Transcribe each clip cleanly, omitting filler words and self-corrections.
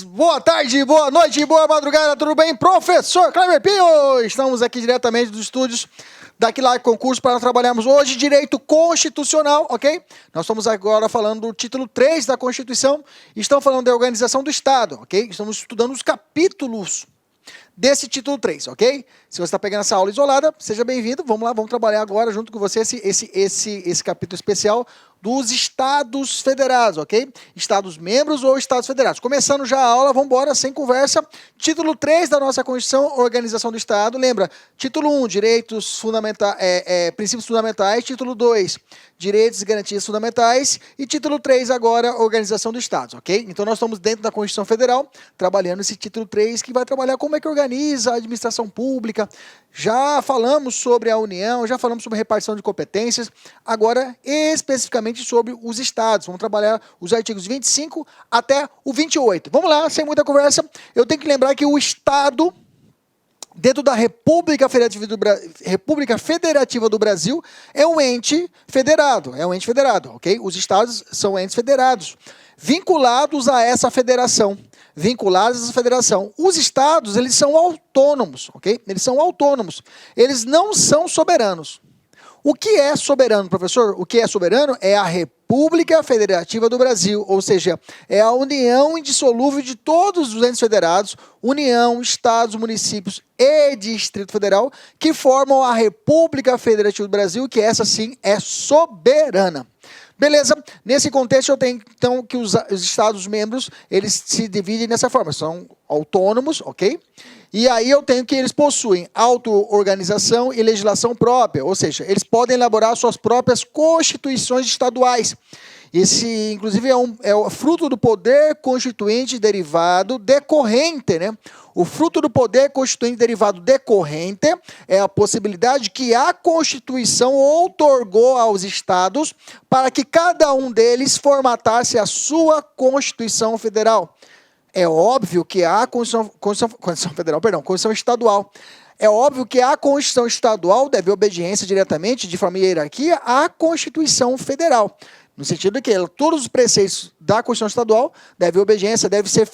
Boa tarde, boa noite, boa madrugada, tudo bem? Professor Kleber Pinho! Estamos aqui diretamente dos estúdios da Quilac Concurso para trabalharmos hoje Direito Constitucional, ok? Nós estamos agora falando do título 3 da Constituição, estamos falando da organização do Estado, ok? Estamos estudando os capítulos desse título 3, ok? Se você está pegando essa aula isolada, seja bem-vindo, vamos lá, vamos trabalhar agora junto com você esse capítulo especial dos Estados Federados, ok? Estados membros ou Estados Federados. Começando já a aula, vamos embora, sem conversa. Título 3 da nossa Constituição, Organização do Estado. Lembra, título 1, Direitos Fundamentais, Princípios Fundamentais. Título 2, Direitos e Garantias Fundamentais. E título 3 agora, Organização do Estado, ok? Então nós estamos dentro da Constituição Federal, trabalhando esse título 3, que vai trabalhar como é que organiza a administração pública. Já falamos sobre a União, já falamos sobre repartição de competências, agora especificamente sobre os estados. Vamos trabalhar os artigos 25 até o 28. Vamos lá, sem muita conversa. Eu tenho que lembrar que o Estado, dentro da República Federativa do Brasil, é um ente federado, ok? Os estados são entes federados, vinculados a essa federação. Os estados, eles são autônomos, ok? Eles são autônomos. Eles não são soberanos. O que é soberano, professor? O que é soberano é a República Federativa do Brasil, ou seja, é a união indissolúvel de todos os entes federados, União, estados, municípios e Distrito Federal, que formam a República Federativa do Brasil, que essa sim é soberana. Beleza? Nesse contexto, eu tenho, então, que os Estados-membros, eles se dividem dessa forma, são autônomos, ok? E aí eu tenho que eles possuem auto-organização e legislação própria, ou seja, eles podem elaborar suas próprias constituições estaduais. Esse, inclusive, é o fruto do poder constituinte derivado decorrente, né? O fruto do poder constituinte derivado decorrente é a possibilidade que a Constituição outorgou aos Estados para que cada um deles formatasse a sua Constituição Federal. É óbvio que a Constituição Estadual. É óbvio que a Constituição Estadual deve obediência diretamente, de forma hierarquia, à Constituição Federal. No sentido de que todos os preceitos da Constituição Estadual devem obediência, deve ser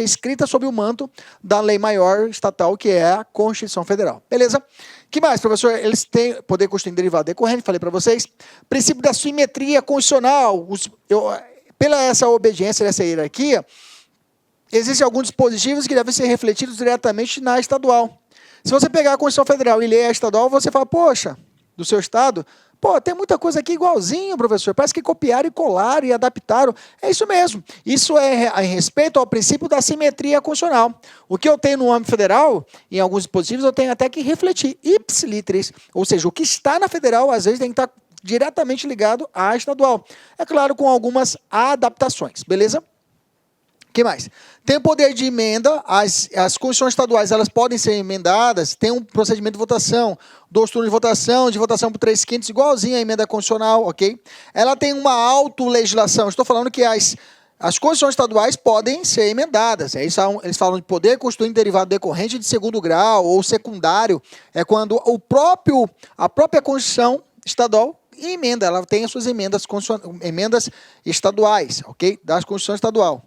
escrita sob o manto da lei maior estatal, que é a Constituição Federal. Beleza? Que mais, professor? Eles têm poder constituinte derivado decorrente, falei para vocês. Princípio da simetria constitucional. Pela essa obediência, essa hierarquia, existem alguns dispositivos que devem ser refletidos diretamente na estadual. Se você pegar a Constituição Federal e ler a estadual, você fala, poxa, do seu estado, pô, tem muita coisa aqui igualzinho, professor, parece que copiaram e colaram e adaptaram. É isso mesmo. Isso é em respeito ao princípio da simetria constitucional. O que eu tenho no âmbito federal, em alguns dispositivos, eu tenho até que refletir ipsis literis, ou seja, o que está na federal, às vezes, tem que estar diretamente ligado à estadual. É claro, com algumas adaptações, beleza? O que mais? Tem o poder de emenda, as constituições estaduais, elas podem ser emendadas, tem um procedimento de votação, 2 turnos de votação por 3/5, igualzinho à emenda constitucional, ok? Ela tem uma autolegislação, estou falando que as constituições estaduais podem ser emendadas, eles falam de poder constituinte derivado decorrente de segundo grau ou secundário, é quando a própria Constituição Estadual emenda, ela tem as suas emendas estaduais, ok? Da Constituição Estadual.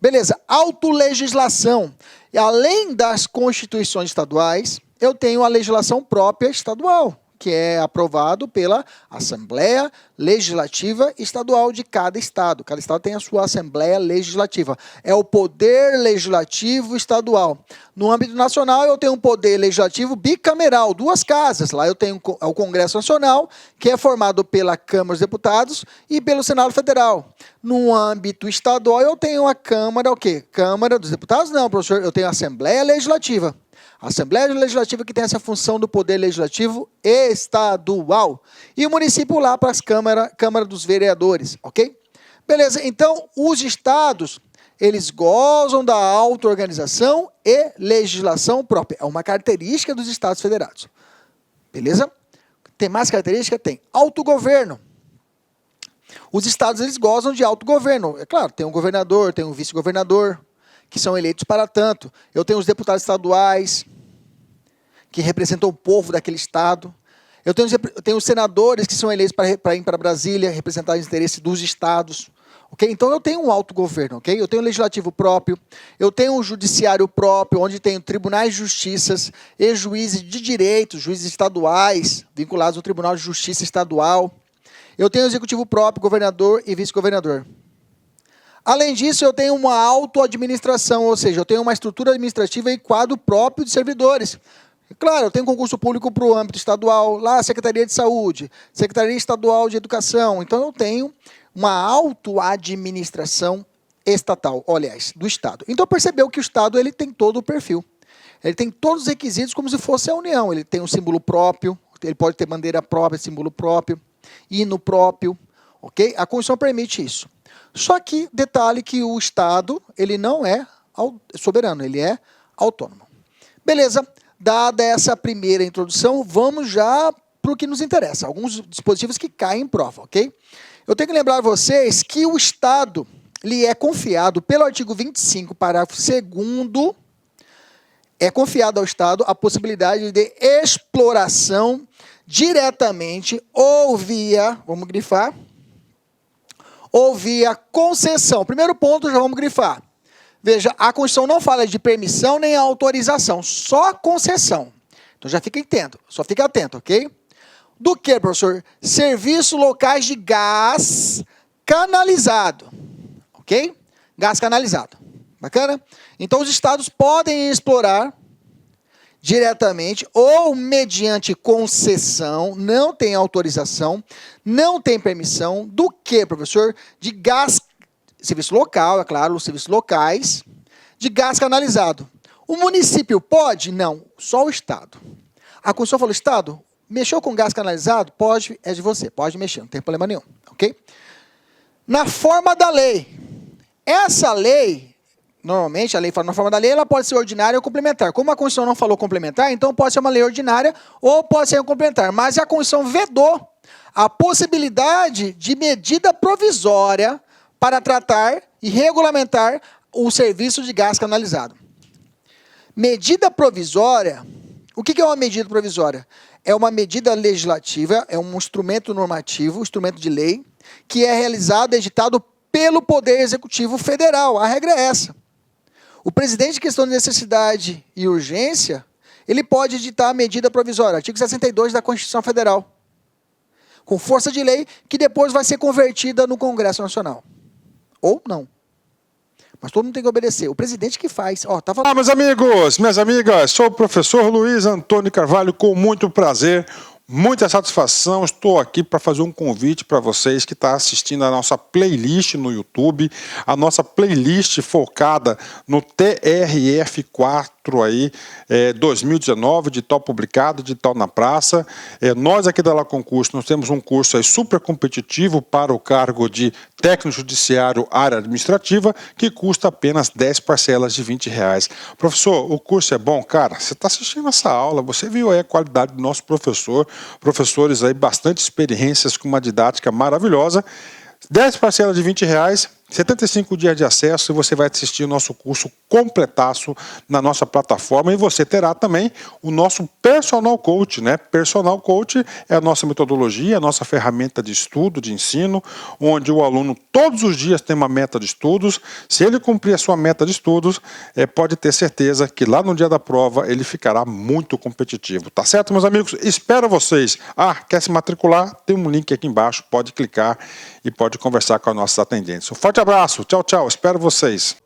Beleza, autolegislação. Além das constituições estaduais, eu tenho a legislação própria estadual, que é aprovado pela Assembleia Legislativa Estadual de cada estado. Cada estado tem a sua Assembleia Legislativa. É o poder legislativo estadual. No âmbito nacional, eu tenho um poder legislativo bicameral, 2 casas. Lá eu tenho o Congresso Nacional, que é formado pela Câmara dos Deputados e pelo Senado Federal. No âmbito estadual, eu tenho a Câmara, o quê? Câmara dos Deputados? Não, professor, eu tenho a Assembleia Legislativa. A Assembleia Legislativa que tem essa função do poder legislativo estadual. E o município lá para as Câmara dos Vereadores, ok? Beleza, então os estados, eles gozam da auto-organização e legislação própria. É uma característica dos estados federados. Beleza? Tem mais característica? Tem. Autogoverno. Os estados, eles gozam de autogoverno. É claro, tem um governador, tem um vice-governador, que são eleitos para tanto. Eu tenho os deputados estaduais, que representam o povo daquele estado. Eu tenho os senadores que são eleitos para ir para Brasília, representar os interesses dos estados. ok? Então eu tenho um autogoverno, ok? Eu tenho um legislativo próprio, eu tenho um judiciário próprio, onde tenho tribunais de justiça e juízes de direito, juízes estaduais, vinculados ao Tribunal de Justiça Estadual. Eu tenho executivo próprio, governador e vice-governador. Além disso, eu tenho uma auto-administração, ou seja, eu tenho uma estrutura administrativa e quadro próprio de servidores. Claro, eu tenho concurso público para o âmbito estadual, lá Secretaria de Saúde, Secretaria Estadual de Educação. Então, eu tenho uma auto-administração estatal, aliás, do Estado. Então, percebeu que o Estado ele tem todo o perfil. Ele tem todos os requisitos como se fosse a União. Ele tem um símbolo próprio, ele pode ter bandeira própria, símbolo próprio, hino próprio, ok? A Constituição permite isso. Só que, detalhe que o Estado, ele não é soberano, ele é autônomo. Beleza, dada essa primeira introdução, vamos já para o que nos interessa. Alguns dispositivos que caem em prova, ok? Eu tenho que lembrar vocês que o Estado, lhe é confiado pelo artigo 25, parágrafo 2º, é confiado ao Estado a possibilidade de exploração diretamente ou via, vamos grifar, ou via concessão. Primeiro ponto, já vamos grifar. Veja, a Constituição não fala de permissão nem autorização, só concessão. Então já fica atento, só fica atento, ok? Do que, professor? Serviços locais de gás canalizado, ok? Gás canalizado, bacana? Então os estados podem explorar diretamente ou mediante concessão, não tem autorização, não tem permissão, do que, professor? De gás, serviço local, é claro, os serviços locais, de gás canalizado. O município pode? Não, só o Estado. A Constituição falou, Estado, mexeu com gás canalizado? Pode, é de você, pode mexer, não tem problema nenhum, ok? Na forma da lei. Essa lei, normalmente, a lei fala na forma da lei, ela pode ser ordinária ou complementar. Como a Constituição não falou complementar, então pode ser uma lei ordinária ou pode ser um complementar. Mas a Constituição vedou a possibilidade de medida provisória para tratar e regulamentar o serviço de gás canalizado. Medida provisória, o que é uma medida provisória? É uma medida legislativa, é um instrumento normativo, instrumento de lei, que é realizado e editado pelo Poder Executivo Federal. A regra é essa. O presidente, em questão de necessidade e urgência, ele pode editar a medida provisória, artigo 62 da Constituição Federal, com força de lei, que depois vai ser convertida no Congresso Nacional. Ou não. Mas todo mundo tem que obedecer. O presidente que faz. Ó, tá falando. Olá, meus amigos, minhas amigas. Sou o professor Luiz Antônio Carvalho, com muito prazer, muita satisfação. Estou aqui para fazer um convite para vocês que estão assistindo a nossa playlist no YouTube, a nossa playlist focada no TRF4 aí, 2019, de tal publicado, de tal na praça. Nós aqui da La Concurso, nós temos um curso aí super competitivo para o cargo de técnico judiciário área administrativa, que custa apenas 10 parcelas de R$20. Professor, o curso é bom? Cara, você está assistindo essa aula, você viu aí a qualidade do nosso professor, professores aí bastante experiências com uma didática maravilhosa. 10 parcelas de R$20, 75 dias de acesso, e você vai assistir o nosso curso completaço na nossa plataforma, e você terá também o nosso Personal Coach, né? Personal Coach é a nossa metodologia, a nossa ferramenta de estudo, de ensino, onde o aluno todos os dias tem uma meta de estudos. Se ele cumprir a sua meta de estudos, pode ter certeza que lá no dia da prova ele ficará muito competitivo. Tá certo, meus amigos? Espero vocês. Quer se matricular? Tem um link aqui embaixo, pode clicar e pode conversar com as nossas atendentes. Um forte abraço, tchau, tchau, espero vocês.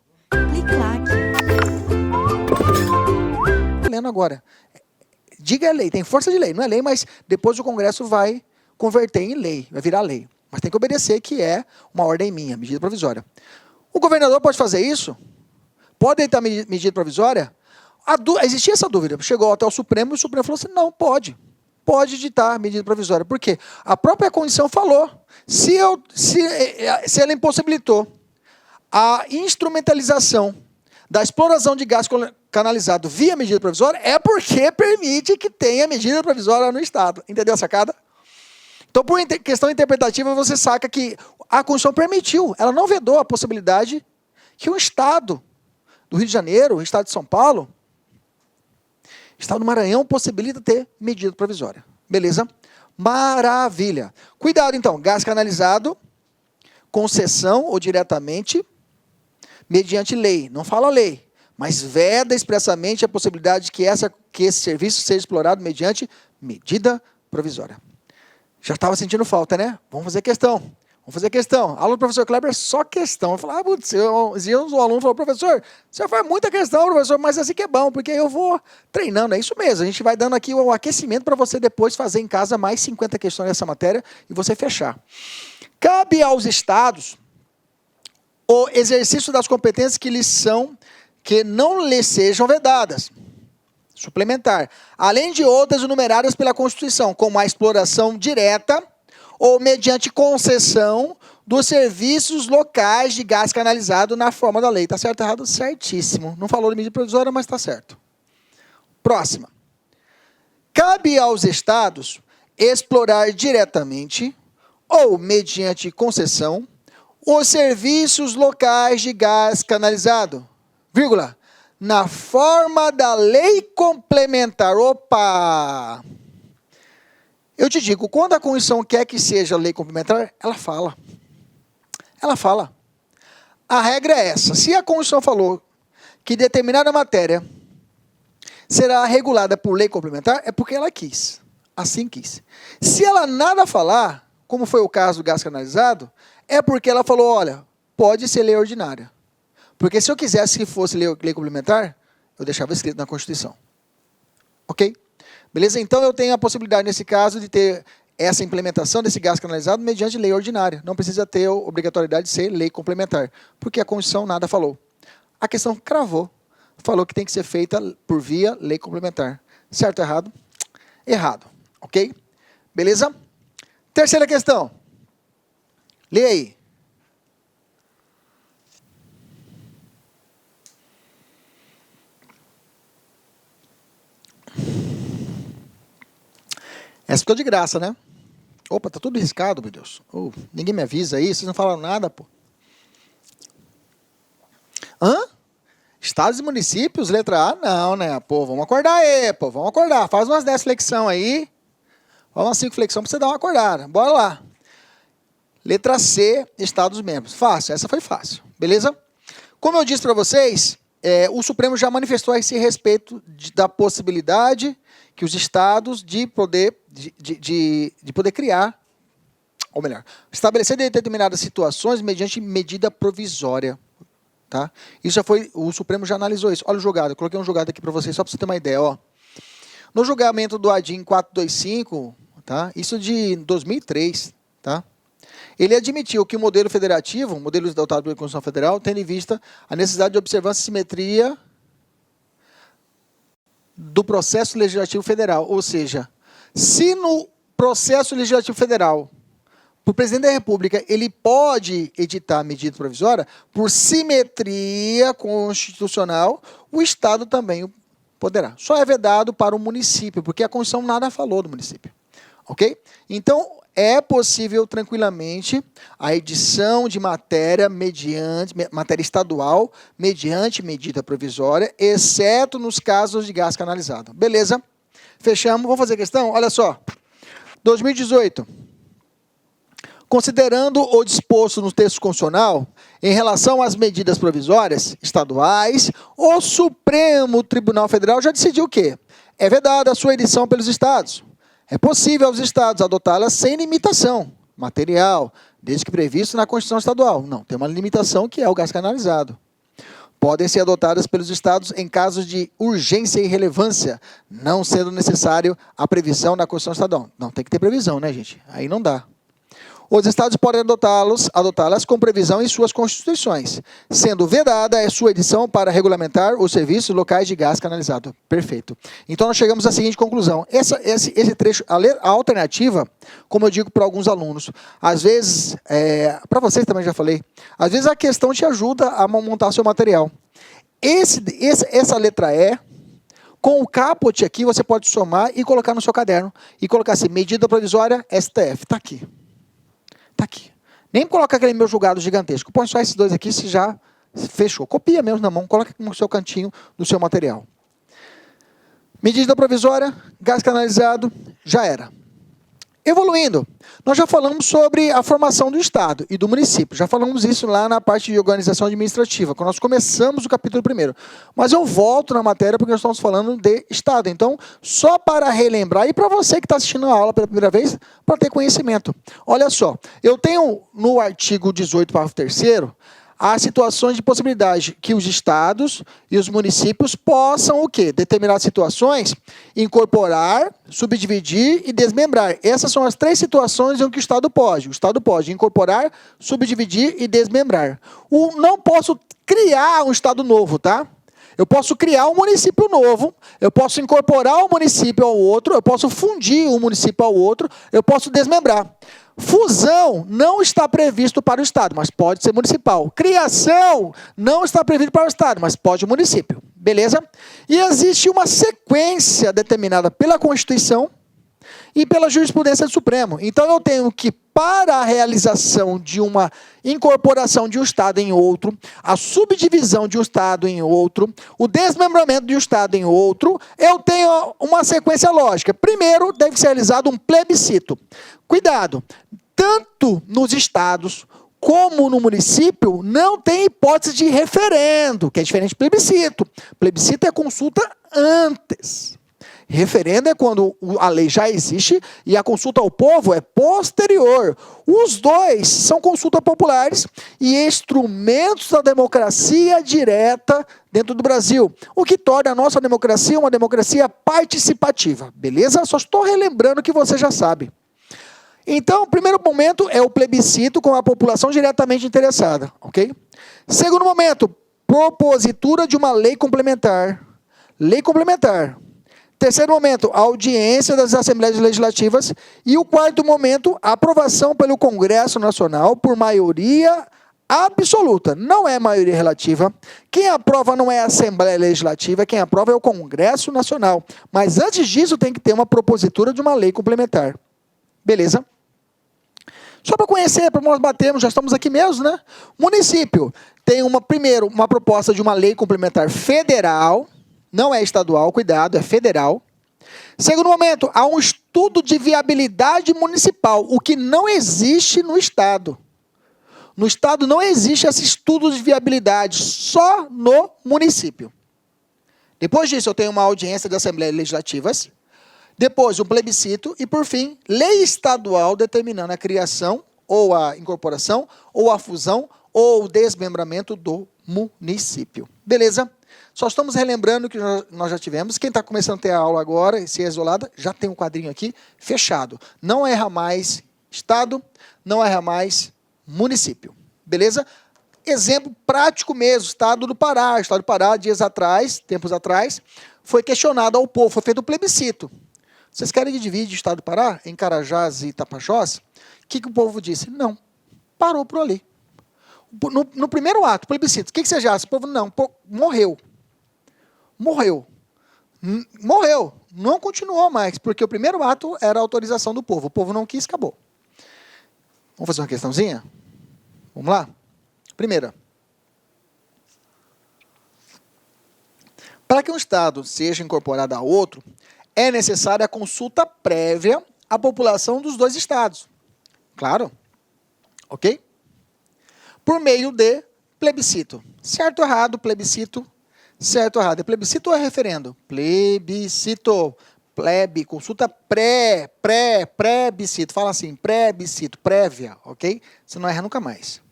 Lendo agora. Diga a lei, tem força de lei, não é lei, mas depois o Congresso vai converter em lei, vai virar lei. Mas tem que obedecer, que é uma ordem minha, medida provisória. O governador pode fazer isso? Pode editar medida provisória? Existia essa dúvida, chegou até o Supremo e o Supremo falou assim, não, pode editar medida provisória. Por quê? A própria Constituição falou, se ela impossibilitou a instrumentalização da exploração de gás canalizado via medida provisória, é porque permite que tenha medida provisória no Estado. Entendeu a sacada? Então, por questão interpretativa, você saca que a Constituição permitiu, ela não vedou a possibilidade que o Estado do Rio de Janeiro, o Estado de São Paulo, o Estado do Maranhão possibilita ter medida provisória. Beleza? Maravilha. Cuidado, então, gás canalizado concessão ou diretamente, mediante lei. Não fala lei, mas veda expressamente a possibilidade de que esse serviço seja explorado mediante medida provisória. Já estava sentindo falta, né? Vamos fazer questão. Vamos fazer questão. Aluno do professor Kleber, só questão. Eu falei, putz, o aluno falou, professor, você faz muita questão, professor, mas assim que é bom, porque eu vou treinando. É isso mesmo, a gente vai dando aqui o aquecimento para você depois fazer em casa mais 50 questões dessa matéria e você fechar. Cabe aos estados o exercício das competências que não lhes sejam vedadas. Suplementar. Além de outras enumeradas pela Constituição, como a exploração direta ou mediante concessão dos serviços locais de gás canalizado na forma da lei. Está certo ou errado? Certíssimo. Não falou de medida provisória, mas está certo. Próxima. Cabe aos estados explorar diretamente ou mediante concessão os serviços locais de gás canalizado, vírgula, na forma da lei complementar. Opa! Eu te digo, quando a Constituição quer que seja lei complementar, ela fala. Ela fala. A regra é essa. Se a Constituição falou que determinada matéria será regulada por lei complementar, é porque ela quis. Assim quis. Se ela nada falar, como foi o caso do gás canalizado, é porque ela falou, olha, pode ser lei ordinária. Porque se eu quisesse que fosse lei complementar, eu deixava escrito na Constituição. Ok? Beleza? Então, eu tenho a possibilidade, nesse caso, de ter essa implementação desse gás canalizado mediante lei ordinária. Não precisa ter a obrigatoriedade de ser lei complementar, porque a Constituição nada falou. A questão cravou. Falou que tem que ser feita por via lei complementar. Certo ou errado? Errado. Ok? Beleza? Terceira questão. Lê aí. Essa ficou de graça, né? Opa, tá tudo riscado, meu Deus. Ninguém me avisa aí, vocês não falaram nada, pô. Hã? Estados e municípios, letra A? Não, né? Pô, vamos acordar aí, pô, vamos acordar. Faz umas 10 flexão aí. Faz umas 5 flexão pra você dar uma acordada. Bora lá. Letra C, Estados membros. Fácil, essa foi fácil. Beleza? Como eu disse para vocês, o Supremo já manifestou a esse respeito da possibilidade que os estados de poder criar, ou melhor, estabelecer determinadas situações mediante medida provisória. Tá? Isso já foi, o Supremo já analisou isso. Olha o julgado, eu coloquei um julgado aqui para vocês, só para você ter uma ideia. Ó. No julgamento do ADIM 425, tá? Isso de 2003, tá? Ele admitiu que o modelo federativo, o modelo adotado pela Constituição Federal, tendo em vista a necessidade de observância e simetria do processo legislativo federal. Ou seja, se no processo legislativo federal, o presidente da República, ele pode editar medida provisória, por simetria constitucional, o Estado também poderá. Só é vedado para o município, porque a Constituição nada falou do município. Ok? Então, é possível tranquilamente a edição de matéria estadual mediante medida provisória, exceto nos casos de gás canalizado. Beleza? Fechamos. Vamos fazer questão? Olha só. 2018. Considerando o disposto no texto constitucional, em relação às medidas provisórias estaduais, o Supremo Tribunal Federal já decidiu o quê? É vedada a sua edição pelos estados. É possível aos estados adotá-las sem limitação material, desde que previsto na Constituição Estadual. Não, tem uma limitação que é o gás canalizado. Podem ser adotadas pelos estados em casos de urgência e relevância, não sendo necessário a previsão na Constituição Estadual. Não, tem que ter previsão, né, gente? Aí não dá. Os estados podem adotá-las com previsão em suas constituições, sendo vedada a sua edição para regulamentar os serviços locais de gás canalizado. Perfeito. Então, nós chegamos à seguinte conclusão. Esse trecho, a alternativa, como eu digo para alguns alunos, às vezes, para vocês também já falei, às vezes a questão te ajuda a montar seu material. Essa letra E, com o caput aqui, você pode somar e colocar no seu caderno. E colocar assim, medida provisória STF. Está aqui. Está aqui. Nem coloca aquele meu julgado gigantesco. Põe só esses dois aqui, se já fechou. Copia mesmo na mão, coloca no seu cantinho do seu material. Medida provisória, gás canalizado, já era. Evoluindo, nós já falamos sobre a formação do Estado e do município. Já falamos isso lá na parte de organização administrativa, quando nós começamos o capítulo 1º. Mas eu volto na matéria porque nós estamos falando de Estado. Então, só para relembrar, e para você que está assistindo a aula pela primeira vez, para ter conhecimento. Olha só, eu tenho no artigo 18, parágrafo 3º, há situações de possibilidade que os estados e os municípios possam o quê? Determinadas situações, incorporar, subdividir e desmembrar. Essas são as 3 situações em que o Estado pode. O Estado pode incorporar, subdividir e desmembrar. Não posso criar um Estado novo, tá? Eu posso criar um município novo, eu posso incorporar um município ao outro, eu posso fundir um município ao outro, eu posso desmembrar. Fusão não está previsto para o Estado, mas pode ser municipal. Criação não está previsto para o Estado, mas pode o município. Beleza? E existe uma sequência determinada pela Constituição e pela jurisprudência do Supremo. Então, eu tenho que, para a realização de uma incorporação de um Estado em outro, a subdivisão de um Estado em outro, o desmembramento de um Estado em outro, eu tenho uma sequência lógica. Primeiro, deve ser realizado um plebiscito. Cuidado, tanto nos estados como no município, não tem hipótese de referendo, que é diferente de plebiscito. Plebiscito é consulta antes. Referendo é quando a lei já existe e a consulta ao povo é posterior. Os dois são consultas populares e instrumentos da democracia direta dentro do Brasil, o que torna a nossa democracia uma democracia participativa. Beleza? Só estou relembrando que você já sabe. Então, o primeiro momento é o plebiscito com a população diretamente interessada, ok? Segundo momento, propositura de uma lei complementar. Lei complementar. Terceiro momento, a audiência das Assembleias Legislativas. E o quarto momento, a aprovação pelo Congresso Nacional por maioria absoluta. Não é maioria relativa. Quem aprova não é a Assembleia Legislativa, quem aprova é o Congresso Nacional. Mas antes disso tem que ter uma propositura de uma lei complementar. Beleza? Só para conhecer, para nós batermos, já estamos aqui mesmo, né? Município tem primeiro uma proposta de uma lei complementar federal. Não é estadual, cuidado, é federal. Segundo momento, há um estudo de viabilidade municipal, o que não existe no Estado. No Estado não existe esse estudo de viabilidade, só no município. Depois disso, eu tenho uma audiência de Assembleias Legislativas. Depois, um plebiscito. E, por fim, lei estadual determinando a criação, ou a incorporação, ou a fusão, ou o desmembramento do município. Beleza? Só estamos relembrando que nós já tivemos. Quem está começando a ter a aula agora, se é isolada, já tem um quadrinho aqui fechado. Não erra mais Estado, não erra mais município. Beleza? Exemplo prático mesmo, Estado do Pará. Estado do Pará, tempos atrás, foi questionado ao povo, foi feito um plebiscito. Vocês querem que divide o Estado do Pará em Carajás e Tapajós? O que o povo disse? Não. Parou por ali. No primeiro ato, plebiscito, o que vocês acham? O povo, não, morreu. Morreu. Não continuou mais, porque o primeiro ato era a autorização do povo. O povo não quis, acabou. Vamos fazer uma questãozinha? Vamos lá? Primeira. Para que um Estado seja incorporado a outro, é necessária a consulta prévia à população dos dois Estados. Claro? Ok? Por meio de plebiscito. Certo ou errado, plebiscito. Certo ou errado. É plebiscito ou é referendo? Plebiscito. Plebe, consulta pré-biscito. Fala assim, pré-biscito, prévia, ok? Você não erra nunca mais.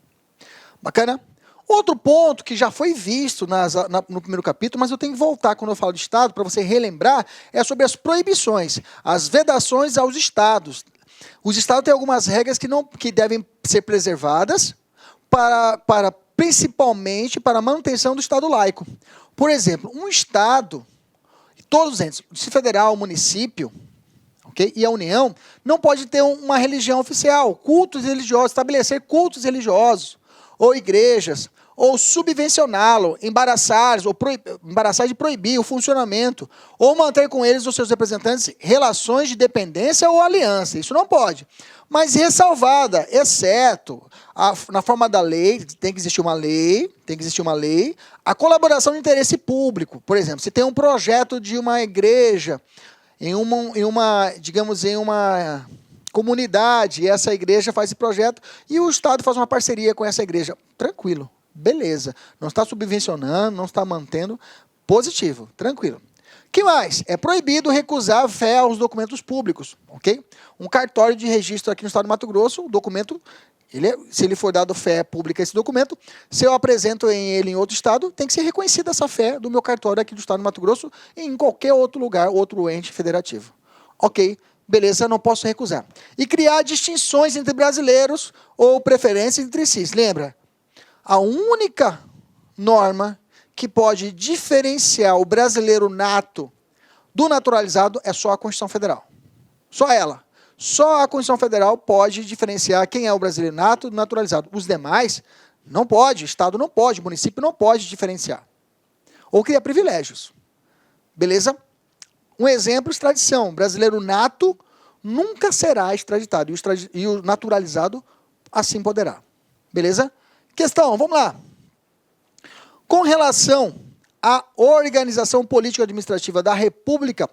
Bacana? Outro ponto que já foi visto no primeiro capítulo, mas eu tenho que voltar quando eu falo de Estado, para você relembrar, é sobre as proibições, as vedações aos Estados. Os Estados têm algumas regras que devem ser preservadas, principalmente para a manutenção do Estado laico. Por exemplo, um Estado, todos os entes, federal, município, okay, e a União, não pode ter uma religião oficial, cultos religiosos, estabelecer cultos religiosos, ou igrejas, ou subvencioná-lo, embaraçar de proibir o funcionamento, ou manter com eles, os seus representantes, relações de dependência ou aliança. Isso não pode. Mas ressalvada, exceto na forma da lei, tem que existir uma lei, a colaboração de interesse público. Por exemplo, se tem um projeto de uma igreja em uma comunidade, e essa igreja faz esse projeto, e o Estado faz uma parceria com essa igreja. Tranquilo, beleza. Não está subvencionando, não está mantendo. Positivo, tranquilo. Que mais? É proibido recusar fé aos documentos públicos, ok? Um cartório de registro aqui no estado do Mato Grosso, o documento, se ele for dado fé pública a esse documento, se eu apresento ele em outro estado, tem que ser reconhecida essa fé do meu cartório aqui do estado do Mato Grosso em qualquer outro lugar, outro ente federativo. Ok, beleza, não posso recusar. E criar distinções entre brasileiros ou preferências entre si. Lembra? A única norma que pode diferenciar o brasileiro nato do naturalizado é só a Constituição Federal. Só ela. Só a Constituição Federal pode diferenciar quem é o brasileiro nato do naturalizado. Os demais não pode, Estado não pode, município não pode diferenciar. Ou criar privilégios. Beleza? Um exemplo, extradição. Brasileiro nato nunca será extraditado e o naturalizado assim poderá. Beleza? Questão, vamos lá. Com relação à organização política administrativa da República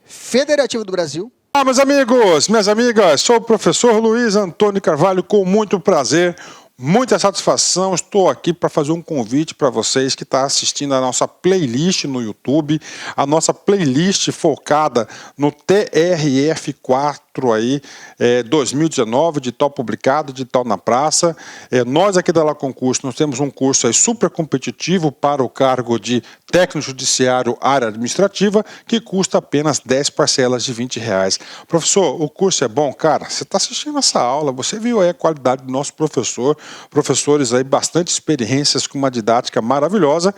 Federativa do Brasil. Olá, meus amigos, minhas amigas, sou o professor Luiz Antônio Carvalho, com muito prazer, muita satisfação, estou aqui para fazer um convite para vocês que estão assistindo a nossa playlist no YouTube, a nossa playlist focada no TRF4 aí, 2019, de tal publicado, de tal na praça. Nós aqui da La Concurso, nós temos um curso aí super competitivo para o cargo de técnico judiciário área administrativa, que custa apenas 10 parcelas de R$20. Professor, o curso é bom? Cara, você está assistindo essa aula, você viu aí a qualidade do nosso professor, professores aí bastante experiências com uma didática maravilhosa.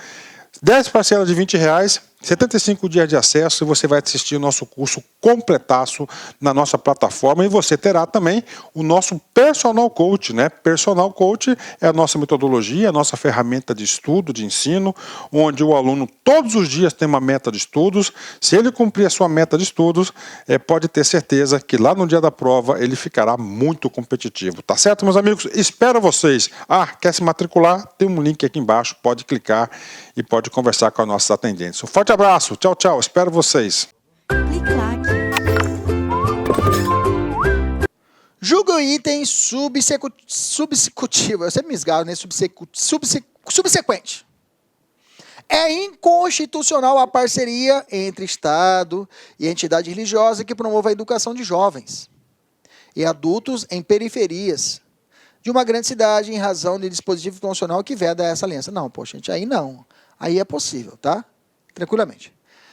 10 parcelas de R$20, 75 dias de acesso, e você vai assistir o nosso curso completaço na nossa plataforma, e você terá também o nosso Personal Coach, né? Personal Coach é a nossa metodologia, a nossa ferramenta de estudo, de ensino, onde o aluno todos os dias tem uma meta de estudos. Se ele cumprir a sua meta de estudos, pode ter certeza que lá no dia da prova ele ficará muito competitivo. Tá certo, meus amigos? Espero vocês. Quer se matricular? Tem um link aqui embaixo, pode clicar e pode conversar com as nossas atendentes. Um forte abraço, tchau, tchau, espero vocês. Julga o item subsecutivo, eu sempre me esgalo, né? Subsequente. É inconstitucional a parceria entre Estado e entidade religiosa que promova a educação de jovens e adultos em periferias de uma grande cidade em razão de dispositivo constitucional que veda essa aliança. Não, poxa, gente, aí não. Aí é possível, tá? Tranquilamente.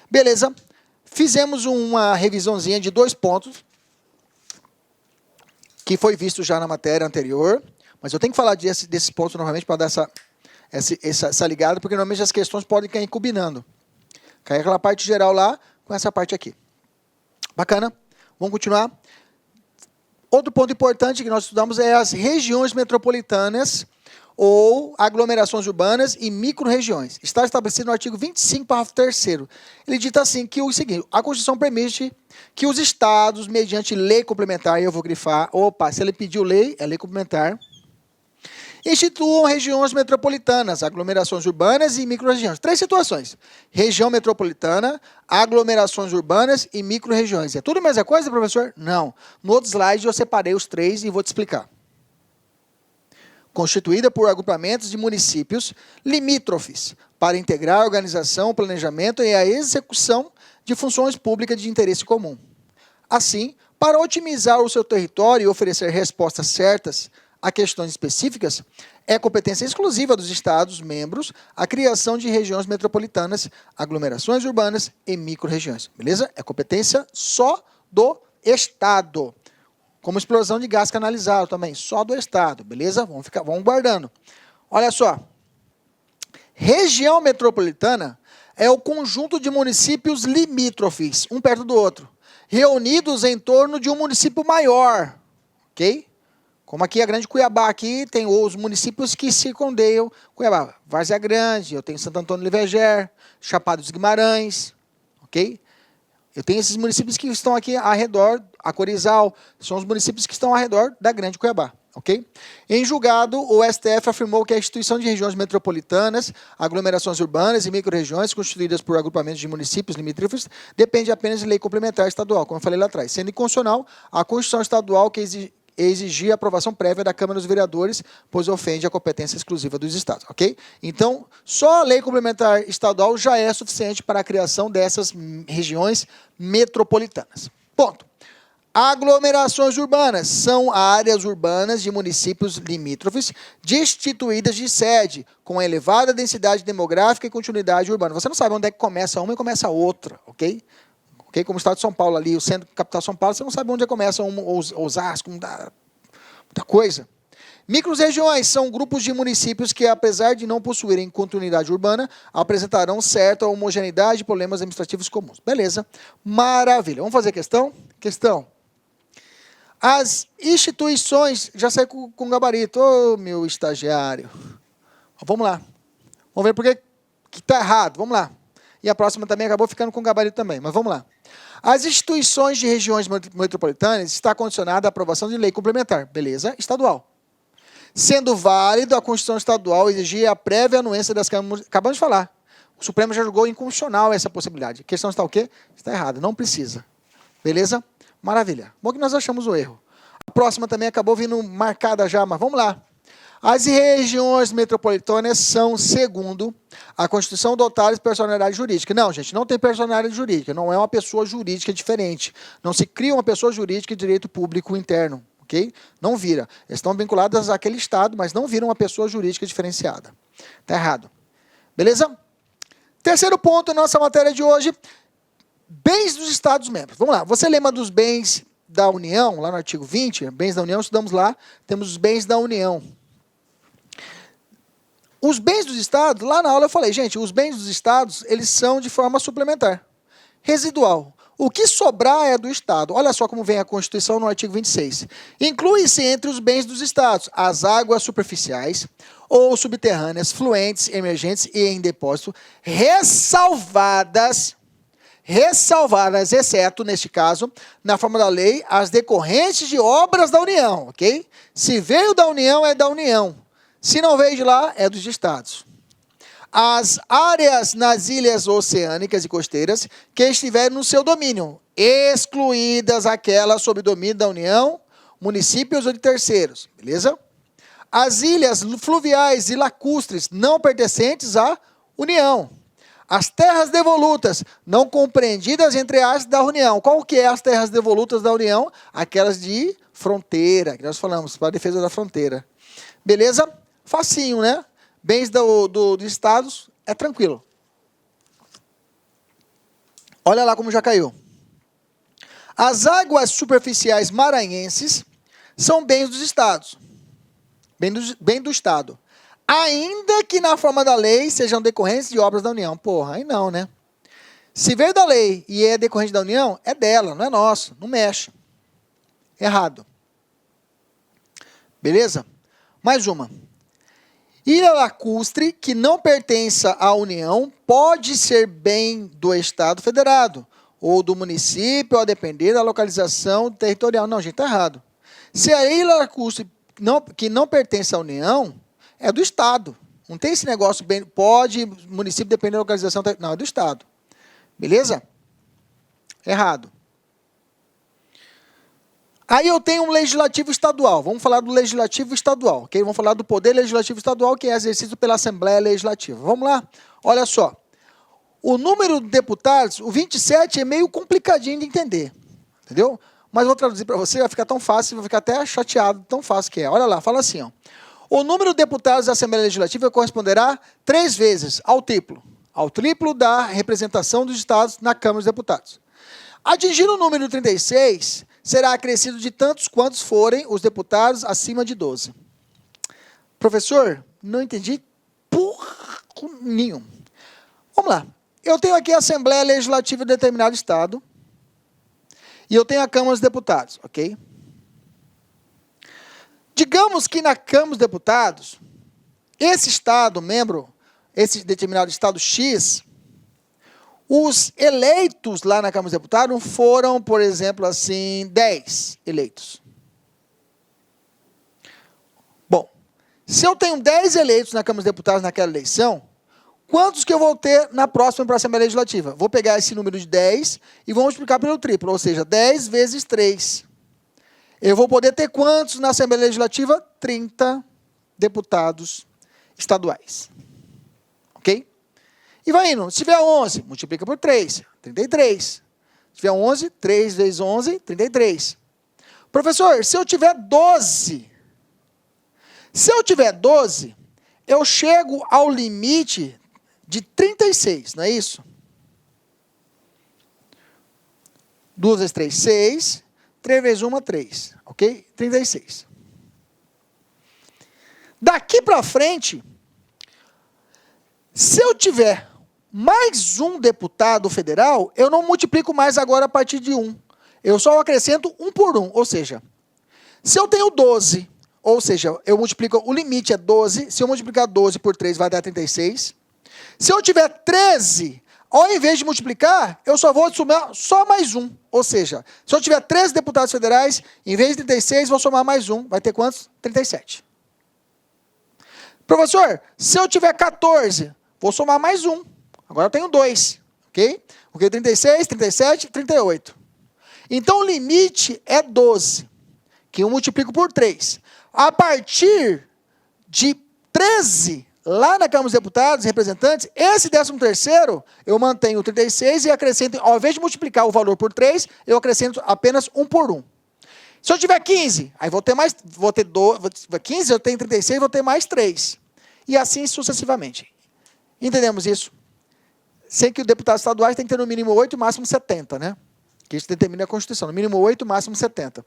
Beleza. Fizemos uma revisãozinha de 2 pontos que foi visto já na matéria anterior, mas eu tenho que falar desses pontos novamente para dar essa ligada, porque normalmente as questões podem cair combinando. Cai aquela parte geral lá com essa parte aqui. Bacana? Vamos continuar. Outro ponto importante que nós estudamos é as regiões metropolitanas ou aglomerações urbanas e micro-regiões. Está estabelecido no artigo 25, parágrafo 3º. Ele dita assim que o seguinte: a Constituição permite que os estados, mediante lei complementar, e eu vou grifar, se ele pediu lei, é lei complementar, instituam regiões metropolitanas, aglomerações urbanas e micro-regiões. 3 situações: região metropolitana, aglomerações urbanas e micro-regiões. É tudo a mesma coisa, professor? Não. No outro slide eu separei os 3 e vou te explicar. Constituída por agrupamentos de municípios limítrofes, para integrar a organização, o planejamento e a execução de funções públicas de interesse comum. Assim, para otimizar o seu território e oferecer respostas certas a questões específicas, é competência exclusiva dos Estados-membros a criação de regiões metropolitanas, aglomerações urbanas e micro-regiões. Beleza? É competência só do Estado. Como explosão de gás canalizado também, só do Estado, beleza? Vamos guardando. Olha só. Região metropolitana é o conjunto de municípios limítrofes, um perto do outro, reunidos em torno de um município maior, ok? Como aqui a Grande Cuiabá, aqui tem os municípios que circundeiam Cuiabá. Várzea Grande, eu tenho Santo Antônio Liverger, Chapada dos Guimarães, ok? Eu tenho esses municípios que estão aqui ao redor, a Corizal, são os municípios que estão ao redor da Grande Cuiabá. ok? Em julgado, o STF afirmou que a instituição de regiões metropolitanas, aglomerações urbanas e micro-regiões constituídas por agrupamentos de municípios limítrofes depende apenas de lei complementar estadual, como eu falei lá atrás, sendo inconstitucional a Constituição estadual que exigir a aprovação prévia da Câmara dos Vereadores, pois ofende a competência exclusiva dos estados, ok? Então, só a lei complementar estadual já é suficiente para a criação dessas regiões metropolitanas. Ponto. Aglomerações urbanas são áreas urbanas de municípios limítrofes destituídas de sede, com elevada densidade demográfica e continuidade urbana. Você não sabe onde é que começa uma e começa a outra, ok? Como o estado de São Paulo ali, o centro capital de São Paulo, você não sabe onde começa Osasco, muita coisa. Microrregiões são grupos de municípios que, apesar de não possuírem continuidade urbana, apresentarão certa homogeneidade e problemas administrativos comuns. Beleza, maravilha. Vamos fazer questão? Questão. As instituições, já sai com gabarito, ô meu estagiário. Vamos lá. Vamos ver por que está errado, vamos lá. E a próxima também acabou ficando com gabarito também, mas vamos lá. As instituições de regiões metropolitanas está condicionada à aprovação de lei complementar, beleza? Estadual. Sendo válido a Constituição estadual exigir a prévia anuência das câmaras. Acabamos de falar. O Supremo já julgou inconstitucional essa possibilidade. A questão está o quê? Está errada, não precisa. Beleza? Maravilha. Bom que nós achamos o erro. A próxima também acabou vindo marcada já, mas vamos lá. As regiões metropolitanas são, segundo a Constituição, dotadas de personalidade jurídica. Não, gente, não tem personalidade jurídica. Não é uma pessoa jurídica diferente. Não se cria uma pessoa jurídica de direito público interno. Ok? Não vira. Eles estão vinculadas àquele Estado, mas não viram uma pessoa jurídica diferenciada. Está errado. Beleza? Terceiro ponto da nossa matéria de hoje. Bens dos Estados-membros. Vamos lá. Você lembra dos bens da União, lá no artigo 20? Bens da União, estudamos lá. Temos os bens da União. Os bens dos estados, lá na aula eu falei, gente, os bens dos estados, eles são de forma suplementar, residual. O que sobrar é do estado. Olha só como vem a Constituição no artigo 26. Inclui-se entre os bens dos estados as águas superficiais ou subterrâneas, fluentes, emergentes e em depósito, ressalvadas, exceto, neste caso, na forma da lei, as decorrentes de obras da União, ok? Se veio da União, é da União. Se não veio de lá, é dos estados. As áreas nas ilhas oceânicas e costeiras que estiverem no seu domínio, excluídas aquelas sob domínio da União, municípios ou de terceiros, beleza? As ilhas fluviais e lacustres não pertencentes à União. As terras devolutas, não compreendidas entre as da União. Qual que é as terras devolutas da União? Aquelas de fronteira, que nós falamos, para a defesa da fronteira. Beleza? Facinho, né? Bens dos estados, é tranquilo. Olha lá como já caiu. As águas superficiais maranhenses são bens dos estados. Bem do estado. Ainda que na forma da lei sejam decorrentes de obras da União. Porra, aí não, né? Se veio da lei e é decorrente da União, é dela, não é nosso. Não mexe. Errado. Beleza? Mais uma. Ilha lacustre que não pertença à União pode ser bem do Estado federado ou do município, a depender da localização territorial. Não, gente, está errado. Se a ilha lacustre que não pertence à União, é do Estado. Não tem esse negócio, pode município depender da localização territorial. Não, é do Estado. Beleza? Errado. Aí eu tenho um legislativo estadual. Vamos falar do legislativo estadual, ok? Vamos falar do poder legislativo estadual, que é exercido pela Assembleia Legislativa. Vamos lá? Olha só. O número de deputados, o 27, é meio complicadinho de entender. Entendeu? Mas vou traduzir para você, vai ficar tão fácil, vai ficar até chateado, tão fácil que é. Olha lá, fala assim, ó. O número de deputados da Assembleia Legislativa corresponderá 3 vezes ao triplo da representação dos estados na Câmara dos Deputados. Atingindo o número 36, será acrescido de tantos quantos forem os deputados acima de 12. Professor, não entendi porra nenhum. Vamos lá. Eu tenho aqui a Assembleia Legislativa de determinado estado e eu tenho a Câmara dos Deputados, ok? Digamos que na Câmara dos Deputados, esse estado, esse determinado estado X, os eleitos lá na Câmara dos Deputados foram, por exemplo, assim, 10 eleitos. Se eu tenho 10 eleitos na Câmara dos Deputados naquela eleição, quantos que eu vou ter na próxima para a Assembleia Legislativa? Vou pegar esse número de 10 e vou multiplicar pelo triplo, ou seja, 10 vezes 3. Eu vou poder ter quantos na Assembleia Legislativa? 30 deputados estaduais. Ok? E vai indo. Se tiver 11, multiplica por 3, 33. Se tiver 11, 3 vezes 11, 33. Professor, se eu tiver 12, eu chego ao limite de 36, não é isso? 2 vezes 3, 6. 3 vezes 1, 3. Ok? 36. Daqui para frente, se eu tiver mais um deputado federal, eu não multiplico mais agora a partir de 1. Eu só acrescento 1 por 1. Ou seja, se eu tenho 12, ou seja, eu multiplico, o limite é 12. Se eu multiplicar 12 por 3, vai dar 36. Se eu tiver 13, ao invés de multiplicar, eu só vou somar só mais 1. Ou seja, se eu tiver 13 deputados federais, em vez de 36, vou somar mais 1. Vai ter quantos? 37. Professor, se eu tiver 14, vou somar mais 1. Agora eu tenho 2. Ok? Porque 36, 37, 38. Então o limite é 12, que eu multiplico por 3. A partir de 13, lá na Câmara dos Deputados e Representantes, esse 13º, eu mantenho 36 e acrescento, ao invés de multiplicar o valor por 3, eu acrescento apenas 1 por 1. Se eu tiver 15, aí vou ter 15, eu tenho 36, vou ter mais 3. E assim sucessivamente. Entendemos isso? Sei que o deputado estadual tem que ter no mínimo 8 e máximo 70, né? Que isso determina a Constituição. No mínimo 8, máximo 70.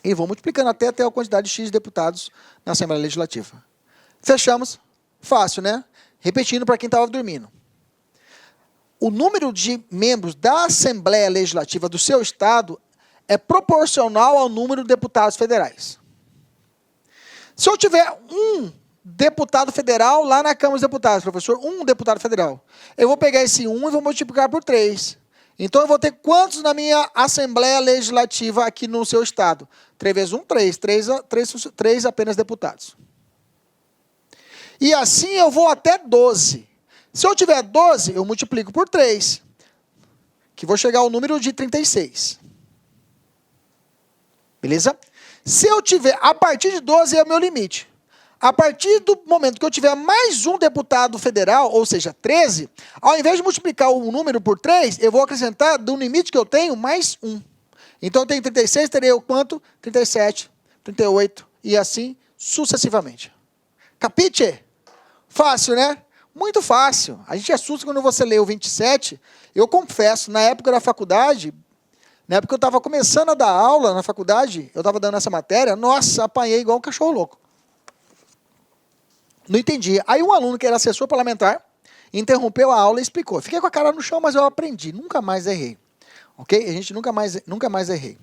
E vou multiplicando até a quantidade de X de deputados na Assembleia Legislativa. Fechamos. Fácil, né? Repetindo para quem estava dormindo. O número de membros da Assembleia Legislativa do seu estado é proporcional ao número de deputados federais. Se eu tiver um deputado federal lá na Câmara dos Deputados, professor, um deputado federal, eu vou pegar esse 1 e vou multiplicar por 3. Então, eu vou ter quantos na minha Assembleia Legislativa aqui no seu estado? 3 vezes 1, 3. 3 apenas deputados. E assim eu vou até 12. Se eu tiver 12, eu multiplico por 3, que vou chegar ao número de 36. Beleza? Se eu tiver, a partir de 12 é o meu limite. A partir do momento que eu tiver mais um deputado federal, ou seja, 13, ao invés de multiplicar o número por 3, eu vou acrescentar do limite que eu tenho mais 1. Então, eu tenho 36, terei o quanto? 37, 38 e assim sucessivamente. Capite? Fácil, né? Muito fácil. A gente assusta quando você lê o 27. Eu confesso, na época da faculdade, na época que eu estava começando a dar aula na faculdade, eu estava dando essa matéria, nossa, apanhei igual um cachorro louco. Não entendi. Aí um aluno que era assessor parlamentar interrompeu a aula e explicou. Fiquei com a cara no chão, mas eu aprendi. Nunca mais errei. Ok? A gente nunca mais errei.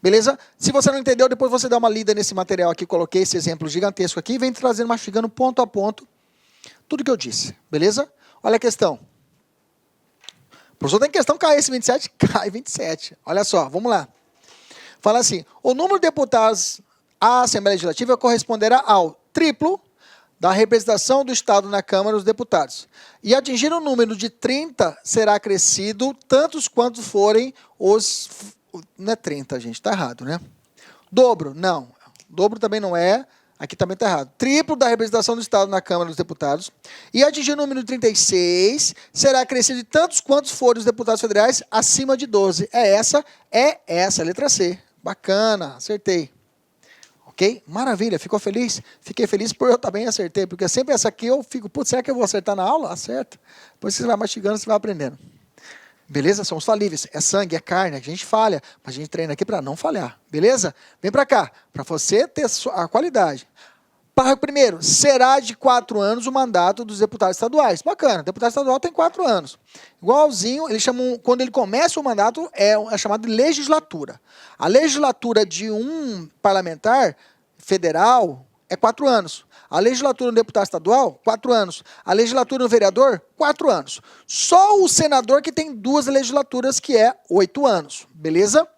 Beleza? Se você não entendeu, depois você dá uma lida nesse material aqui. Coloquei esse exemplo gigantesco aqui e vem trazendo, mastigando ponto a ponto tudo que eu disse. Beleza? Olha a questão. O professor tem questão, cai esse 27? Cai 27. Olha só, vamos lá. Fala assim, o número de deputados à Assembleia Legislativa corresponderá ao triplo da representação do Estado na Câmara dos Deputados. E atingir o número de 30 será acrescido tantos quanto forem os... Não é 30, gente, está errado, né? Dobro, não. Dobro também não é, aqui também está errado. Triplo da representação do Estado na Câmara dos Deputados. E atingir o número de 36 será acrescido de tantos quantos forem os deputados federais acima de 12. É essa, letra C. Bacana, acertei. Ok? Maravilha, ficou feliz? Fiquei feliz por eu também acertei, porque sempre essa aqui eu fico, putz, será que eu vou acertar na aula? Acerta. Depois você vai mastigando, você vai aprendendo. Beleza? Somos falíveis. É sangue, é carne, a gente falha, mas a gente treina aqui para não falhar. Beleza? Vem para cá, para você ter a qualidade. Parágrafo 1º, será de 4 anos o mandato dos deputados estaduais. Bacana, deputado estadual tem 4 anos. Igualzinho, eles chamam, quando ele começa o mandato, é chamado de legislatura. A legislatura de um parlamentar federal é 4 anos. A legislatura do deputado estadual, 4 anos. A legislatura do vereador, 4 anos. Só o senador que tem 2 legislaturas, que é 8 anos. Beleza?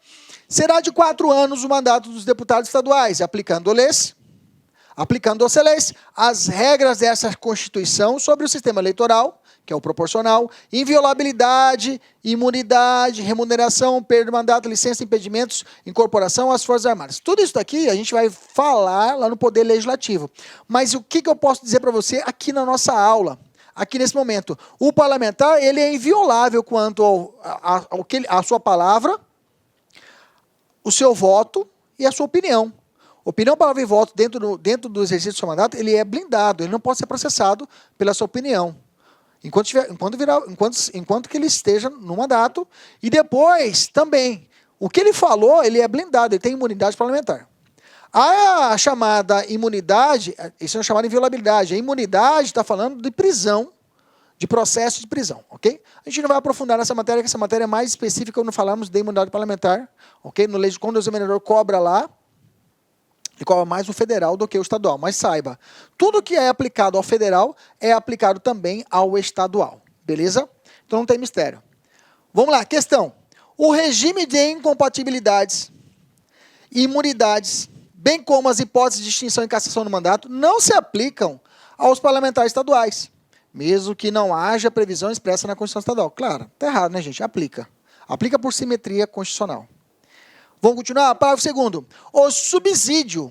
Será de 4 anos o mandato dos deputados estaduais, aplicando-lhes aplicando doce leis as regras dessa Constituição sobre o sistema eleitoral, que é o proporcional, inviolabilidade, imunidade, remuneração, perda de mandato, licença, impedimentos, incorporação às Forças Armadas. Tudo isso daqui a gente vai falar lá no Poder Legislativo. Mas o que eu posso dizer para você aqui na nossa aula? Aqui nesse momento, o parlamentar ele é inviolável quanto à sua palavra, o seu voto e a sua opinião. Opinião, palavra e voto dentro do exercício do seu mandato, ele é blindado, ele não pode ser processado pela sua opinião. Enquanto que ele esteja no mandato, e depois também, o que ele falou, ele é blindado, ele tem imunidade parlamentar. A chamada imunidade, isso é chamada inviolabilidade, a imunidade está falando de prisão, de processo de prisão, ok? A gente não vai aprofundar nessa matéria, que essa matéria é mais específica quando falamos de imunidade parlamentar, ok? Quando o examinador cobra lá, ele cobra mais o federal do que o estadual. Mas saiba, tudo que é aplicado ao federal é aplicado também ao estadual. Beleza? Então não tem mistério. Vamos lá, questão. O regime de incompatibilidades e imunidades, bem como as hipóteses de extinção e cassação do mandato, não se aplicam aos parlamentares estaduais, mesmo que não haja previsão expressa na Constituição Estadual. Claro, está errado, né, gente? Aplica. Aplica por simetria constitucional. Vamos continuar? Parágrafo 2º. O subsídio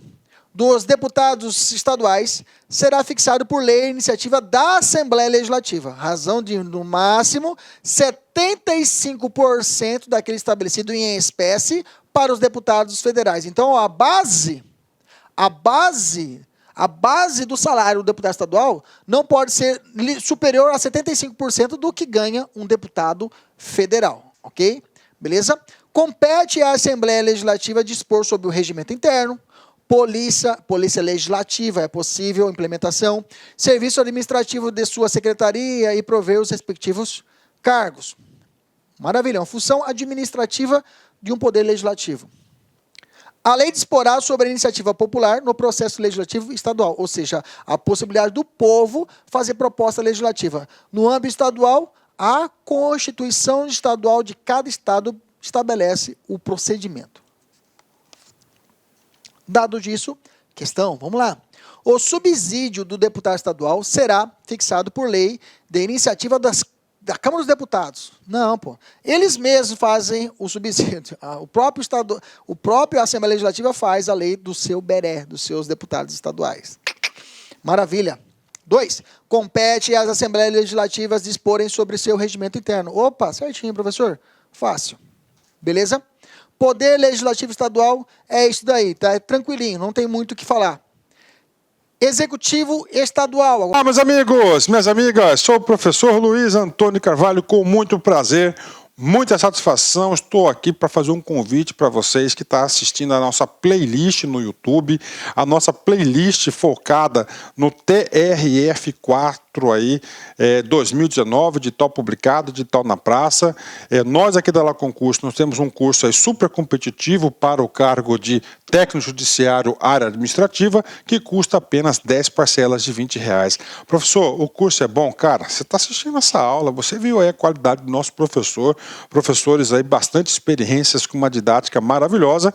dos deputados estaduais será fixado por lei e iniciativa da Assembleia Legislativa, razão de, no máximo, 75% daquele estabelecido em espécie para os deputados federais. Então, a base do salário do deputado estadual não pode ser superior a 75% do que ganha um deputado federal, ok? Beleza? Compete à Assembleia Legislativa dispor sobre o regimento interno, polícia legislativa, é possível implementação, serviço administrativo de sua secretaria e prover os respectivos cargos. Maravilha, uma função administrativa de um poder legislativo. A lei disporá sobre a iniciativa popular no processo legislativo estadual, ou seja, a possibilidade do povo fazer proposta legislativa. No âmbito estadual, a Constituição estadual de cada estado estabelece o procedimento. Dado disso, questão, vamos lá. O subsídio do deputado estadual será fixado por lei de iniciativa da Câmara dos Deputados. Não, pô. Eles mesmos fazem o subsídio. O próprio Assembleia Legislativa faz a lei do seu beré, dos seus deputados estaduais. Maravilha. 2. Compete às Assembleias Legislativas disporem sobre seu regimento interno. Opa, certinho, professor. Fácil. Beleza? Poder Legislativo Estadual é isso daí, tá? É tranquilinho, não tem muito o que falar. Executivo Estadual. Olá, meus amigos, minhas amigas, sou o professor Luiz Antônio Carvalho, com muito prazer, muita satisfação, estou aqui para fazer um convite para vocês que estão assistindo a nossa playlist no YouTube, a nossa playlist focada no TRF4 aí, 2019, de tal publicado, de tal na praça. Nós aqui da La Concurso, nós temos um curso aí super competitivo para o cargo de técnico judiciário área administrativa, que custa apenas 10 parcelas de R$20. Professor, o curso é bom? Cara, você está assistindo essa aula, você viu aí a qualidade do nosso professor, professores aí bastante experiências com uma didática maravilhosa.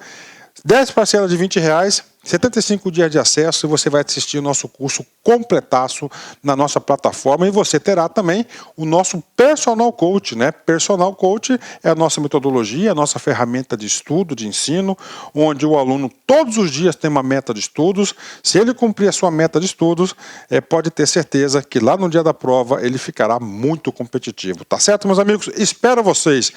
10 parcelas de R$20, 75 dias de acesso, e você vai assistir o nosso curso completaço na nossa plataforma, e você terá também o nosso Personal Coach, né? Personal Coach é a nossa metodologia, a nossa ferramenta de estudo, de ensino, onde o aluno todos os dias tem uma meta de estudos. Se ele cumprir a sua meta de estudos, pode ter certeza que lá no dia da prova ele ficará muito competitivo. Tá certo, meus amigos? Espero vocês.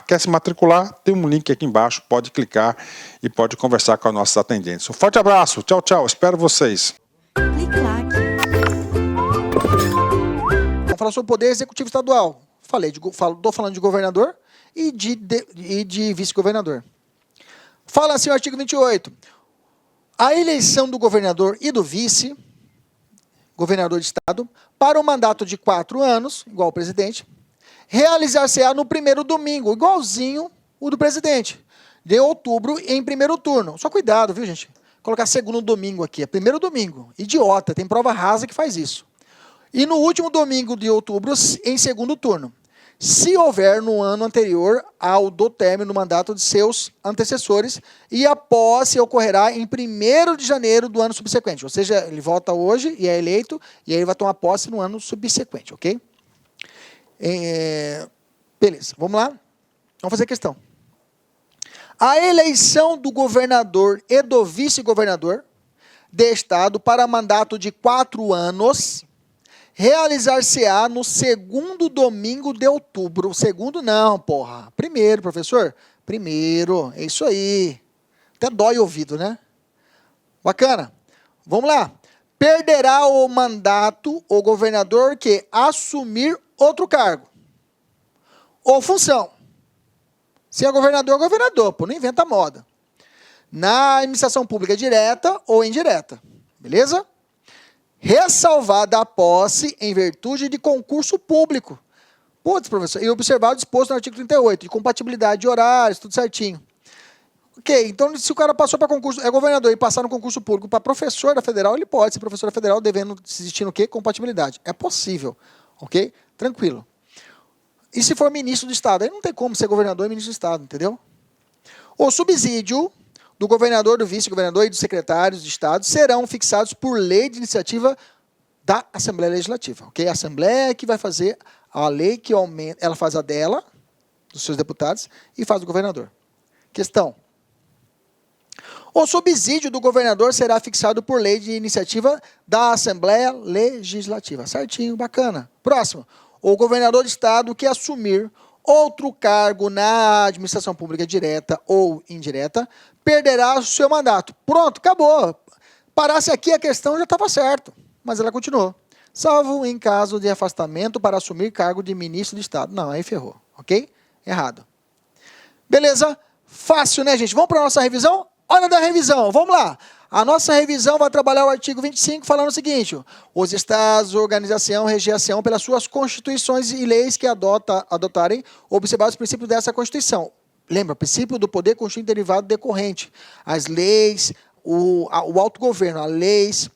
Quer se matricular? Tem um link aqui embaixo, pode clicar e pode conversar com as nossas atendentes. Um forte abraço, tchau, tchau, espero vocês. Vamos falar sobre o Poder Executivo Estadual. Estou falando de governador e de vice-governador. Fala assim o artigo 28. A eleição do governador e do vice, governador de estado, para um mandato de 4 anos, igual o presidente, realizar-se-á no primeiro domingo, igualzinho o do presidente, de outubro em primeiro turno. Só cuidado, viu, gente? Colocar segundo domingo aqui, é primeiro domingo. Idiota, tem prova rasa que faz isso. E no último domingo de outubro, em segundo turno. se houver no ano anterior ao do término do mandato de seus antecessores, e a posse ocorrerá em 1º de janeiro do ano subsequente. Ou seja, ele vota hoje e é eleito, e aí ele vai tomar posse no ano subsequente, ok? Beleza, vamos lá? Vamos fazer a questão. A eleição do governador e do vice-governador de estado para mandato de 4 anos realizar-se-á no 2º domingo de outubro. Segundo não, porra. Primeiro, professor. Primeiro, é isso aí. Até dói o ouvido, né? Bacana. Vamos lá. Perderá o mandato o governador que assumir outro cargo ou função. Se é governador, pô, não inventa moda. Na administração pública direta ou indireta. Beleza? Ressalvada a posse em virtude de concurso público. Putz, professor, e observado o disposto no artigo 38, de compatibilidade de horários, tudo certinho. Ok, então se o cara passou para concurso, é governador e passar no concurso público para professor da federal, ele pode ser professor da federal devendo existir no quê? Compatibilidade. É possível, ok? Tranquilo. E se for ministro do estado? Aí não tem como ser governador e ministro do estado, entendeu? O subsídio do governador, do vice-governador e dos secretários de estado serão fixados por lei de iniciativa da Assembleia Legislativa, ok? A Assembleia que vai fazer a lei que aumenta, ela faz a dela, dos seus deputados, e faz do governador. Questão. O subsídio do governador será fixado por lei de iniciativa da Assembleia Legislativa. Certinho, bacana. Próximo. O governador de estado que assumir outro cargo na administração pública direta ou indireta perderá o seu mandato. Pronto, acabou. Parasse aqui a questão já estava certo, mas ela continuou. Salvo em caso de afastamento para assumir cargo de ministro de estado. Não, aí ferrou, ok? Errado. Beleza? Fácil, né, gente? Vamos para a nossa revisão? Hora da revisão, vamos lá. A nossa revisão vai trabalhar o artigo 25 falando o seguinte: os estados, organização, região, pelas suas constituições e leis que adotarem, observar os princípios dessa Constituição. Lembra, o princípio do poder constituinte derivado decorrente. As leis, o autogoverno, as leis,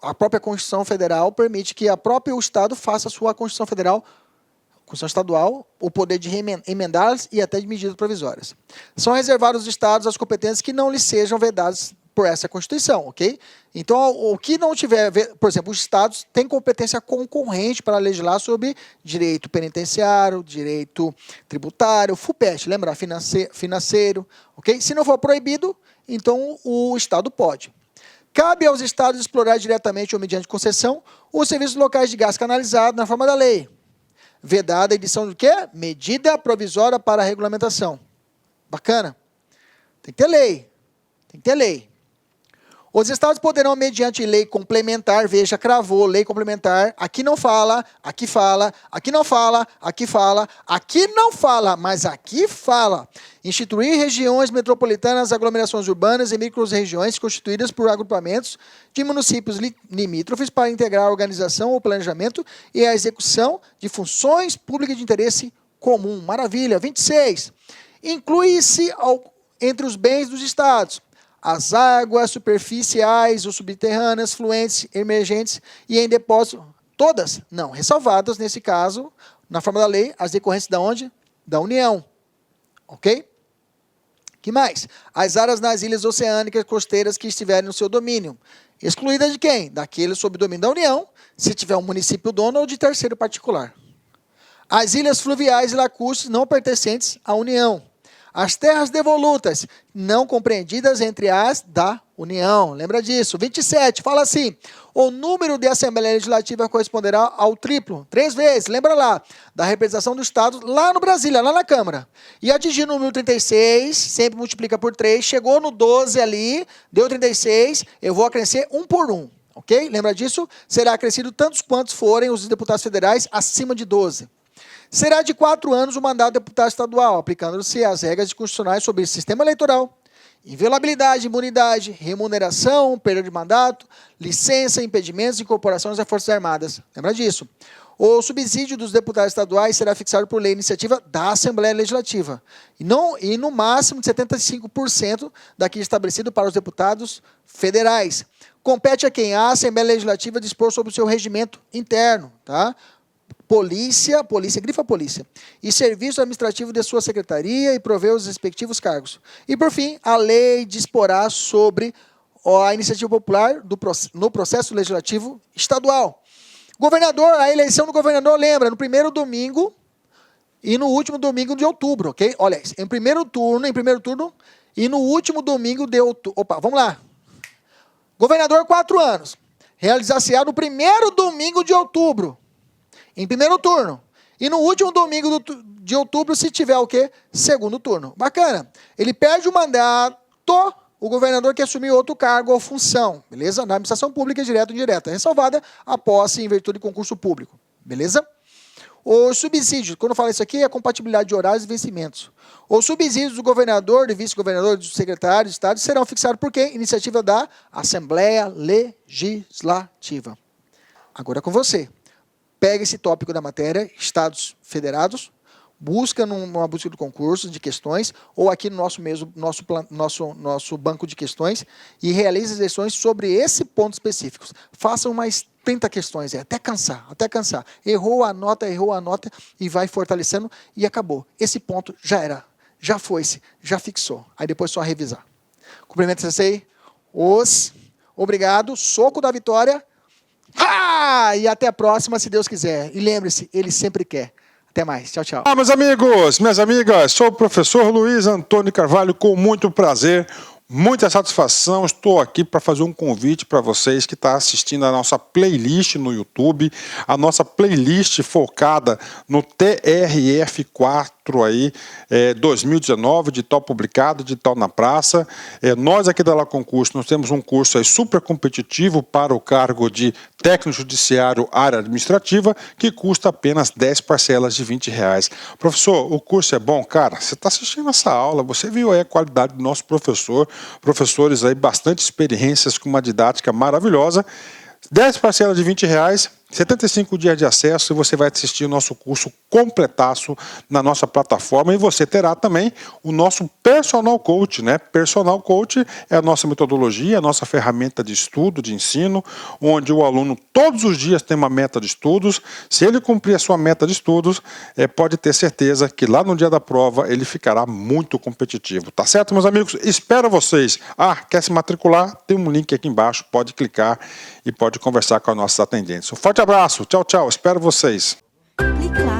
a própria Constituição Federal permite que o próprio Estado faça a sua Constituição Federal, Constituição Estadual, o poder de emendá-las e até de medidas provisórias. São reservados aos estados as competências que não lhes sejam vedadas por essa Constituição, ok? Então, o que não tiver, por exemplo, os estados têm competência concorrente para legislar sobre direito penitenciário, direito tributário, FUPEST, lembra? Financeiro, ok? Se não for proibido, então o estado pode. Cabe aos estados explorar diretamente ou mediante concessão os serviços locais de gás canalizado na forma da lei. Vedada a edição do quê? Medida provisória para a regulamentação. Bacana. Tem que ter lei. Tem que ter lei. Os estados poderão, mediante lei complementar, veja, cravou, lei complementar, aqui não fala, aqui fala, aqui não fala, aqui fala, aqui não fala, mas aqui fala. Instituir regiões metropolitanas, aglomerações urbanas e micro-regiões constituídas por agrupamentos de municípios limítrofes para integrar a organização, o planejamento e a execução de funções públicas de interesse comum. Maravilha. 26. Inclui-se entre os bens dos estados as águas superficiais ou subterrâneas, fluentes, emergentes e em depósito, todas, não, ressalvadas, nesse caso, na forma da lei, as decorrentes da onde? Da União. Ok? Que mais? As áreas nas ilhas oceânicas costeiras que estiverem no seu domínio. Excluídas de quem? Daqueles sob domínio da União, se tiver um município dono ou de terceiro particular. As ilhas fluviais e lacustres não pertencentes à União. As terras devolutas, não compreendidas entre as da União. Lembra disso. 27, fala assim: o número de Assembleia Legislativa corresponderá ao triplo, 3 vezes, lembra lá, da representação do Estado lá no Brasília, lá na Câmara. E atingir o número 36, sempre multiplica por 3, chegou no 12 ali, deu 36, eu vou acrescer 1 por 1. Ok? Lembra disso? Será acrescido tantos quantos forem os deputados federais acima de 12. Será de 4 anos o mandato de deputado estadual, aplicando-se as regras constitucionais sobre sistema eleitoral, inviolabilidade, imunidade, remuneração, perda de mandato, licença, impedimentos e incorporações às Forças Armadas. Lembra disso? O subsídio dos deputados estaduais será fixado por lei iniciativa da Assembleia Legislativa e no máximo de 75% daquilo estabelecido para os deputados federais. Compete a quem? A Assembleia Legislativa dispor sobre o seu regimento interno, tá? polícia, grifa polícia, e serviço administrativo de sua secretaria e prover os respectivos cargos. E, por fim, a lei disporá sobre a iniciativa popular no processo legislativo estadual. Governador, a eleição do governador, lembra, no primeiro domingo e no último domingo de outubro, ok? Olha, em primeiro turno e no último domingo de outubro. Opa, vamos lá. Governador, 4 anos. Realizar-se-á no primeiro domingo de outubro, em primeiro turno. E no último domingo de outubro, se tiver o quê? Segundo turno. Bacana. Ele perde o mandato, o governador que assumiu outro cargo ou função, beleza? Na administração pública, direta ou indireta. Ressalvada a posse em virtude de concurso público, beleza? O subsídio, quando eu falo isso aqui, é a compatibilidade de horários e vencimentos. Os subsídios do governador, do vice-governador, do secretário de Estado serão fixados por quem? Iniciativa da Assembleia Legislativa. Agora é com você. Pega esse tópico da matéria, Estados Federados, busca numa busca de concursos, de questões, ou aqui no nosso banco de questões, e realize as lições sobre esse ponto específico. Faça umas 30 questões, até cansar. Errou a nota e vai fortalecendo e acabou. Esse ponto já era, já foi-se, já fixou. Aí depois só revisar. Cumprimento Sensei, obrigado, soco da vitória, e até a próxima, se Deus quiser. E lembre-se, Ele sempre quer. Até mais. Tchau, tchau. Meus amigos, minhas amigas, sou o professor Luiz Antônio Carvalho, com muito prazer, muita satisfação. Estou aqui para fazer um convite para vocês que estão assistindo a nossa playlist no YouTube, a nossa playlist focada no TRF4 aí, 2019, de tal publicado, de tal na praça. Nós aqui da La Concurso, nós temos um curso aí super competitivo para o cargo de técnico judiciário área administrativa, que custa apenas 10 parcelas de R$20. Professor, o curso é bom? Cara, você está assistindo essa aula, você viu aí a qualidade do nosso professor, professores aí bastante experiências com uma didática maravilhosa. 10 parcelas de R$20, 75 dias de acesso, e você vai assistir o nosso curso completaço na nossa plataforma, e você terá também o nosso Personal Coach, né? Personal Coach é a nossa metodologia, a nossa ferramenta de estudo, de ensino, onde o aluno todos os dias tem uma meta de estudos. Se ele cumprir a sua meta de estudos, pode ter certeza que lá no dia da prova ele ficará muito competitivo. Tá certo, meus amigos? Espero vocês. Quer se matricular? Tem um link aqui embaixo, pode clicar e pode conversar com as nossas atendentes. Um forte abraço, tchau, tchau, espero vocês. Clique lá.